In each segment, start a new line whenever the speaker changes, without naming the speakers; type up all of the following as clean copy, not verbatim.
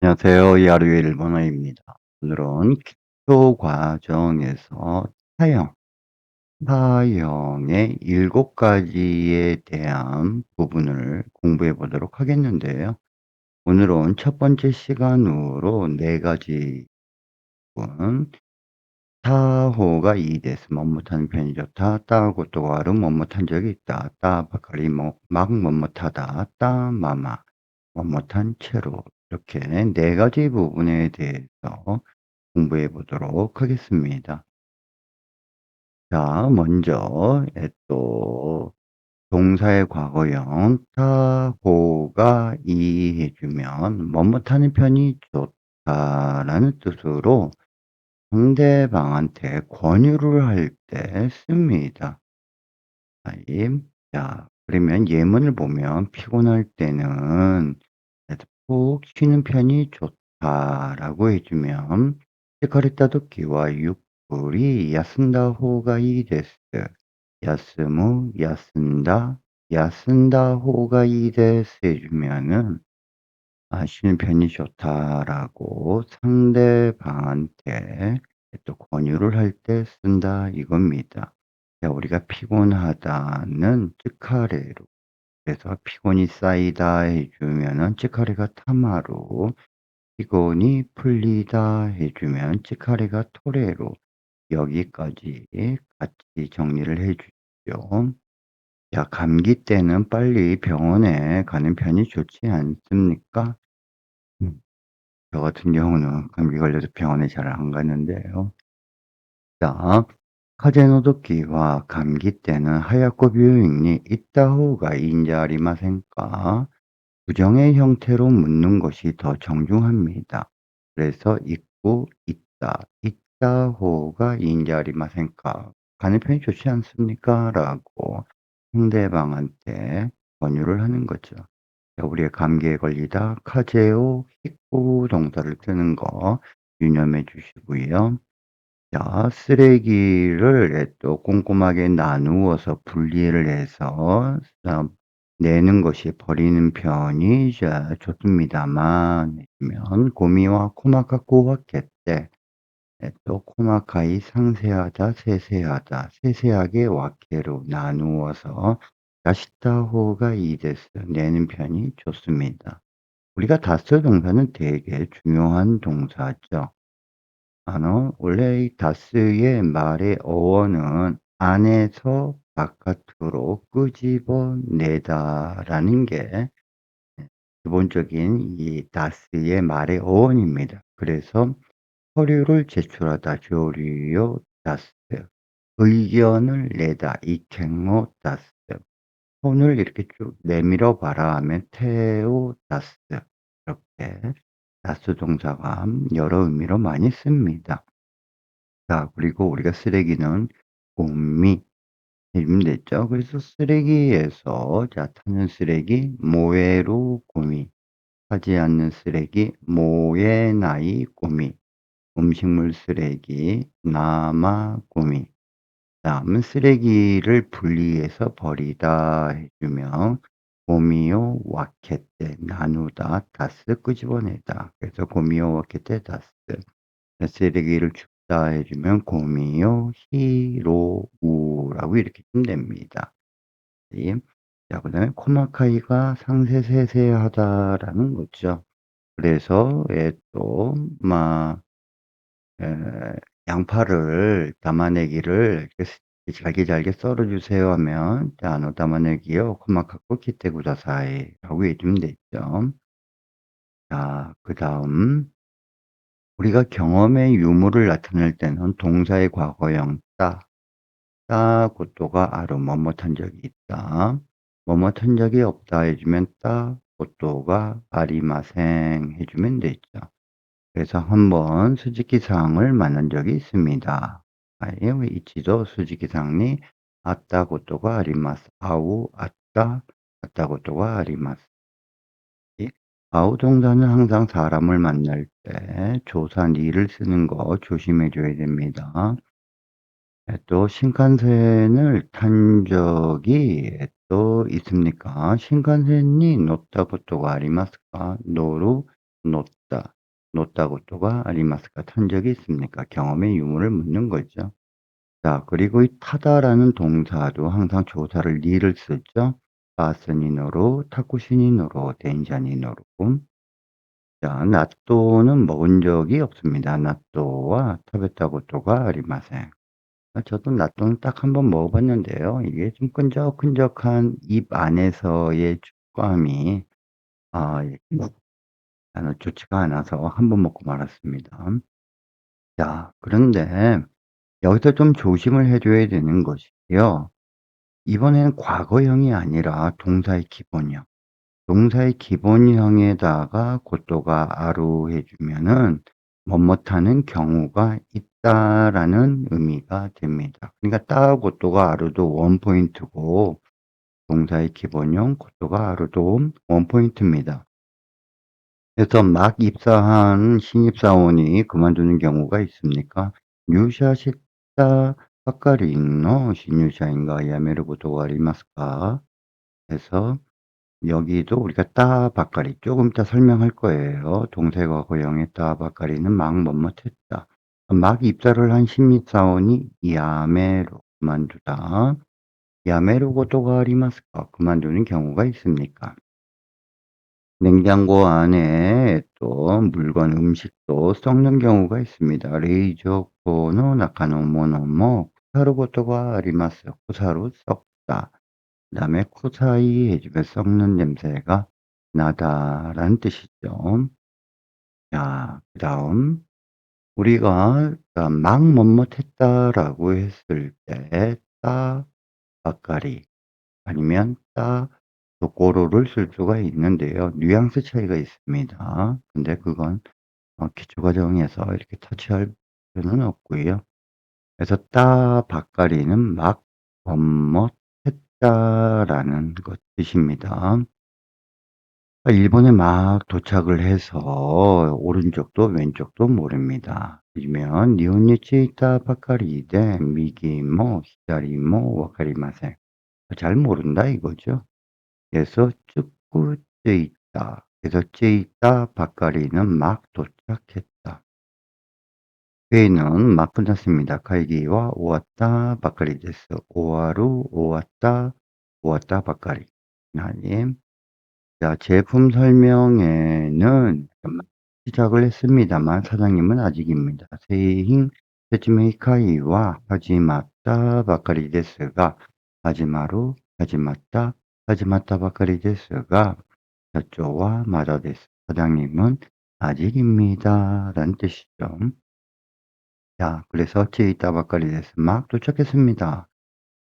안녕하세요. 야루의 일본어입니다. 오늘은 기초 과정에서 사형, 사형의 7 가지에 대한 부분을 공부해 보도록 하겠는데요. 오늘은 첫 번째 시간으로 4 가지 부분, 타호가 이데스, 못못하는 편이 좋다. 따고또가르, 못못한 적이 있다. 따바카리, 막 못못하다. 따마마, 못못한 채로. 이렇게 4 가지 부분에 대해서 공부해 보도록 하겠습니다. 자, 먼저 또 동사의 과거형 타고가 이해해 주면 뭐뭇하는 편이 좋다라는 뜻으로 상대방한테 권유를 할 때 씁니다. 자, 그러면 예문을 보면 "피곤할 때는 푹 쉬는 편이 좋다."라고 해 주면 "疲れた時はゆっくり休んだ方がいいです." "休む", "休んだ", "休んだ方がいいです." 해 주면은 "쉬는 편이 좋다."라고 상대방한테 또 권유를 할 때 쓴다 이겁니다. 자, 우리가 피곤하다는 "츠카레루", 그래서 피곤이 쌓이다 해 주면은 "츠카레가 타마루", 피곤이 풀리다 해 주면 "츠카레가 토레루", 여기까지 같이 정리를 해 주십시오. 자, 감기 때는 빨리 병원에 가는 편이 좋지 않습니까? 음. 저 같은 경우는 감기 걸려서 병원에 잘 안 가는데요. 자, 카제노도끼와 감기 때는 하야코 뷰잉니 있다 호가 이인지 아리마센까? 부정의 형태로 묻는 것이 더 정중합니다. 그래서 있고 있다, 있다 호가 이인지 아리마센까? 가는 편이 좋지 않습니까? 라고 상대방한테 권유를 하는 거죠. 자, 우리가 감기에 걸리다 카제오 히쿠 동사를 쓰는 거 유념해 주시고요. 자, 쓰레기를 또 꼼꼼하게 나누어서 분리를 해서 내는 것이 버리는 편이 좋습니다만 면 고미와 코마카쿠 와케떼, 또 코마카이 상세하다, 세세하다, 세세하게 와케로 나누어서 야시타호가 이데스, 내는 편이 좋습니다. 우리가 다스 동사는 되게 중요한 동사죠. 원래 이 다스의 말의 어원은 "안에서 바깥으로 끄집어내다."라는 게 기본적인 이 다스의 말의 어원입니다. 그래서 서류를 제출하다 조리요 다스, 의견을 내다 이켄모 다스, 손을 이렇게 쭉 내밀어 봐라 하면 테오 다스, 이렇게 다스 동사가 여러 의미로 많이 씁니다. 자, 그리고 우리가 쓰레기는 곰미 해주면 됐죠. 그래서 쓰레기에서 자, 타는 쓰레기 모에루 고미, 타지 않는 쓰레기 모에나이 고미, 음식물 쓰레기 나마 고미. 다음은 쓰레기를 분리해서 버리다 해주면 고미오 와케떼, 나누다, 다스 끄집어내다. 그래서 고미오 와케떼 다스. 쓰레기를 줍다 해 주면 고미요 히로우라고 이렇게 쓰면 됩니다. 예. 자, 그다음에 코마카이가 상세세세하다라는 거죠. 그래서 또 에 양파를 담아내기를 이렇게 잘게 잘게 썰어 주세요 하면 자, 담아내기요 코마카코 키테 구다사이라고 해 주면 되죠. 자, 그다음 우리가 경험의 유무를 나타낼 때는 동사의 과거형 따 고또가 아루 뭐뭇한 적이 있다. 뭐뭇한 적이 없다 해 주면 따 고또가 아리마생 해 주면 되죠. 그래서 한번 수직기상을 만난 적이 있습니다. 아예 이치도 수직기상니 아따 고또가 아리마스. 아우 아따 고또가 아리마스. 이 아우 동사는 항상 사람을 만날 때 조사 니를 쓰는 거 조심해 줘야 됩니다. 또 신칸센을 탄 적이 또 있습니까? 신칸센이乗ったことがありますか? 노루 놓다, 놓다 고토가 아리마스까 탄 적이 있습니까? 경험의 유무를 묻는 거죠. 자, 그리고 이 타다라는 동사도 항상 조사를 니를 쓰죠. 바스니노로, 타쿠시니노로, 덴샤니노로. 자, 나또는 먹은 적이 없습니다. 나또와 타베타 고토가 아리마센. 저도 나또는 딱 한 번 먹어봤는데요. 이게 좀 끈적끈적한 입 안에서의 식감이 예, 좋지가 않아서 한 번 먹고 말았습니다. 자, 그런데 여기서 좀 조심을 해 줘야 되는 것이요. 이번에는 과거형이 아니라 동사의 기본형. 동사의 기본형에다가 고또가 아루 해 주면은 뭐뭇하는 경우가 있다라는 의미가 됩니다. 그러니까 따 고또가 아루도 원 포인트고 동사의 기본형 고또가 아루도 원 포인트입니다. 그래서 막 입사한 신입사원이 그만두는 경우가 있습니까? "入社 したばかりの新入社員が辞めることはありますか?" 해서 여기도 우리가 따바까리 조금 이따 설명할 거예요. 동사 과거형의 따바까리는 막 뭐뭇했다. 막 입사를 한 신입사원이 야메로 그만두다. 야메로 고토가 아리마스까? 그만두는 경우가 있습니까? 냉장고 안에 또 물건, 음식도 썩는 경우가 있습니다. 레이저코노 나카노 모노모 쿠사루 고토가 아리마스. 쿠사루 썩다. 그다음에 쿠사이 해 주면 썩는 냄새가 나다라는 뜻이죠. 자, 그다음 우리가 막 뭐뭇했다라고 했을 때 따바까리 아니면 따 도꼬로를 쓸 수가 있는데요. 뉘앙스 차이가 있습니다. 근데 그건 기초 과정에서 이렇게 터치할 필요는 없고요. 그래서 따바까리는 막 멋멋했다라는 것 뜻입니다. 일본에 막 도착을 해서 오른쪽도 왼쪽도 모릅니다. 그러면 "日本に 着いたばかりで右も左もわかりません." 잘 모른다 이거죠. 그래서 "つくって 있다." 그래서 着いた 바까리는 막 도착했다. 회의는 막 끝났습니다. "会議は 終わった ばかりです." 終わる, 終わった, 終わった 바까리. 아님. 자, 제품 설명회는 시작을 했습니다만 사장님은 아직입니다. 세잉 세츠메이카이와 하지마타 바카리 데스가 하지마루 하지마타 하지마타 바카리 데스가 샤초와 마다 데스. 사장님은 아직입니다. 라는 뜻이죠. 자, 그래서 치이타 바카리 데스 막 도착했습니다.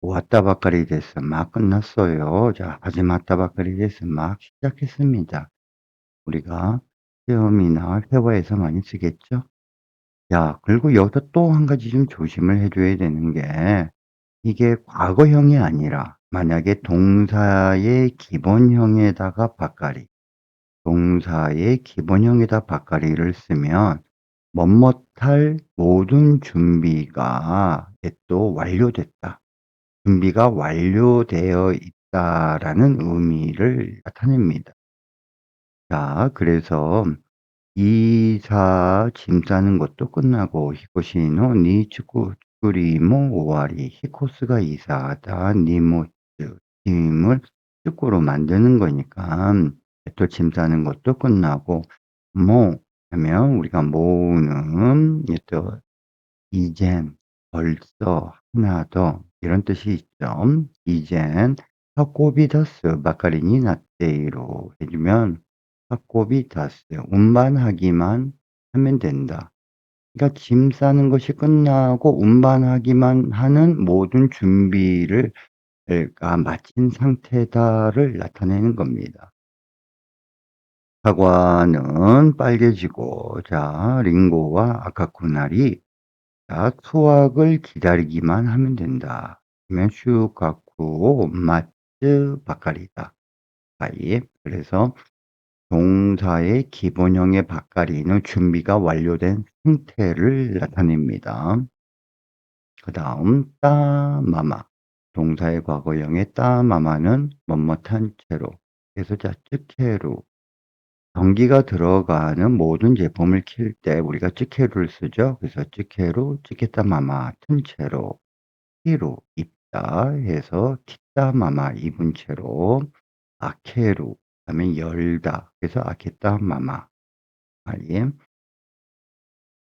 왔다 바까리 데스 막 끝났어요. 자, 하지마타 바까리 데스 막 시작했습니다. 우리가 시험이나 회화에서 많이 쓰겠죠? 야, 그리고 여기서 또 한 가지 좀 조심을 해 줘야 되는 게 이게 과거형이 아니라 만약에 동사의 기본형에다가 바까리, 동사의 기본형에다 바까리를 쓰면 뭐뭇할 모든 준비가 또 완료됐다. 준비가 완료되어 있다라는 의미를 나타냅니다. 자, 그래서 이사 짐 싸는 것도 끝나고 히코시노 니 축구리모 오와리. 히코스가 이사하다 니모츠 짐을 축구로 만드는 거니까 또 짐 싸는 것도 끝나고 모 하면 우리가 모으는 또 이젠, 벌써, 하나 더 이런 뜻이 있죠. 이젠 하코비다스 바카리니 나테이로 해 주면 하코비다스 운반하기만 하면 된다. 그러니까 짐 싸는 것이 끝나고 운반하기만 하는 모든 준비를 마친 상태다를 나타내는 겁니다. 사과는 빨개지고 자 링고와 아카쿠나리 자, 수확을 기다리기만 하면 된다. 그러면 슈가쿠 마츠 바카리다. 바이. 그래서 동사의 기본형의 바까리는 준비가 완료된 상태를 나타냅니다. 그 다음 따마마. 동사의 과거형의 따마마는 뭐뭇한 채로. 그래서 자측 채로. 전기가 들어가는 모든 제품을 킬 때 우리가 찌개를 쓰죠. 그래서 찌개로 찌개따마마 튼 채로 히로 입다 해서 키따마마 입은 채로 아케루 그다음에 열다 그래서 아케따마마 아예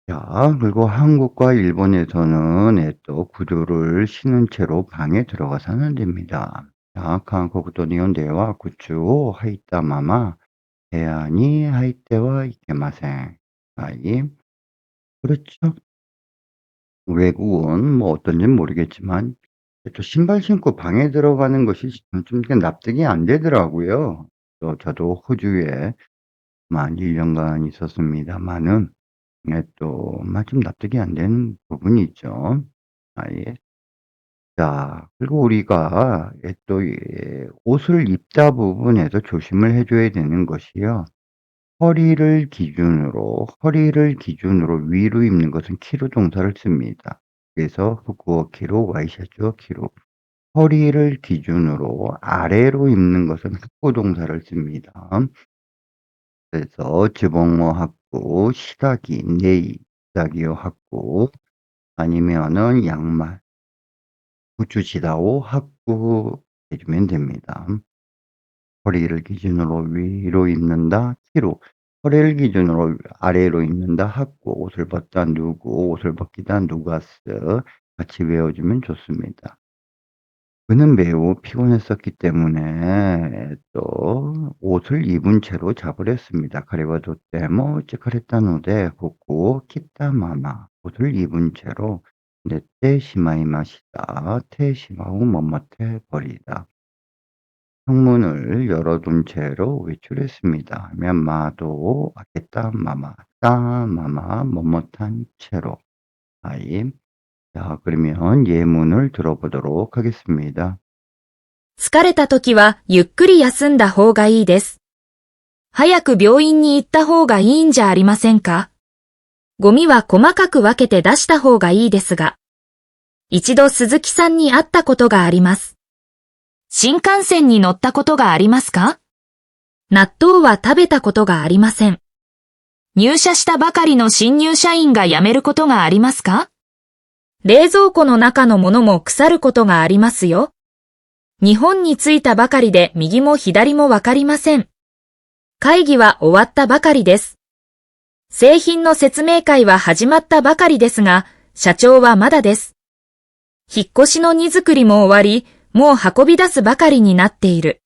자 그리고 한국과 일본에서는 또 구두를 신은 채로 방에 들어가서는 안 됩니다. 자 한국도 니혼데와 구츠 하이따마마 대안이 하이테와 이케마생. 아이 그렇죠. 외국은 뭐 어떤지는 모르겠지만 또 신발 신고 방에 들어가는 것이 좀 납득이 안 되더라고요. 또 저도 호주에 만 1 년간 있었습니다마는 또 좀 납득이 안 되는 부분이 있죠. 아예. 자 그리고 우리가 또 옷을 입다 부분에서 조심을 해 줘야 되는 것이요. 허리를 기준으로 위로 입는 것은 키로 동사를 씁니다. 그래서 후쿠오 키로 와이셔츠 키로. 허리를 기준으로 아래로 입는 것은 학구 동사를 씁니다. 그래서 즈봉모 학구, 시다기, 네이, 시다기요 학구 아니면은 양말, 부츠시다오 학구 해 주면 됩니다. 허리를 기준으로 위로 입는다 키로. 허리를 기준으로 아래로 입는다 학구. 옷을 벗다 누구, 옷을 벗기다 누가스 같이 외워 주면 좋습니다. 그는 매우 피곤했었기 때문에 또 옷을 입은 채로 잡을 했습니다. 가레와 도테모 찌카레타노데 복고 키타마마 옷을 입은 채로 네테 시마이마시다 테 시마우 뭐뭐테 버리다. 창문을 열어둔 채로 외출했습니다. 면마도 아겠다 마마 따 마마 뭐뭐탄 채로 아이 자 그러면 예문을 들어보도록 하겠습니다.
疲れた時はゆっくり休んだ方がいいです。早く病院に行った方がいいんじゃありませんか？ゴミは細かく分けて出した方がいいですが。一度鈴木さんに会ったことがあります。新幹線に乗ったことがありますか？納豆は食べたことがありません。入社したばかりの新入社員が辞めることがありますか？冷蔵庫の中のものも腐ることがありますよ。日本に着いたばかりで右も左もわかりません。会議は終わったばかりです。製品の説明会は始まったばかりですが、社長はまだです。引っ越しの荷造りも終わり、もう運び出すばかりになっている。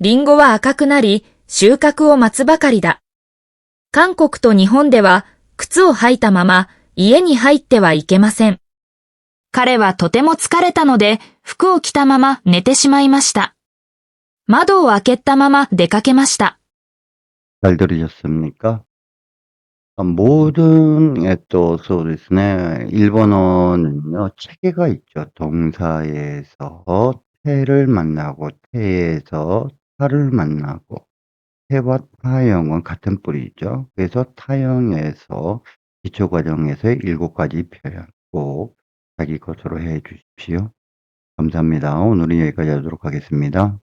リンゴは赤くなり、収穫を待つばかりだ。韓国と日本では、靴を履いたまま、家に入ってはいけません。彼はとても疲れたので、服を着たまま寝てしまいました。窓を開けたまま出かけました。
잘 들으셨습니까? 모든そうですね. 일본어는요, 체계가 있죠. 동사에서 태를 만나고 태에서 타를 만나고 태와 타형은 같은 뿌리죠. 그래서 타형에서 기초과정에서의 7가지 표현 꼭 자기 것으로 해 주십시오. 감사합니다. 오늘은 여기까지 하도록 하겠습니다.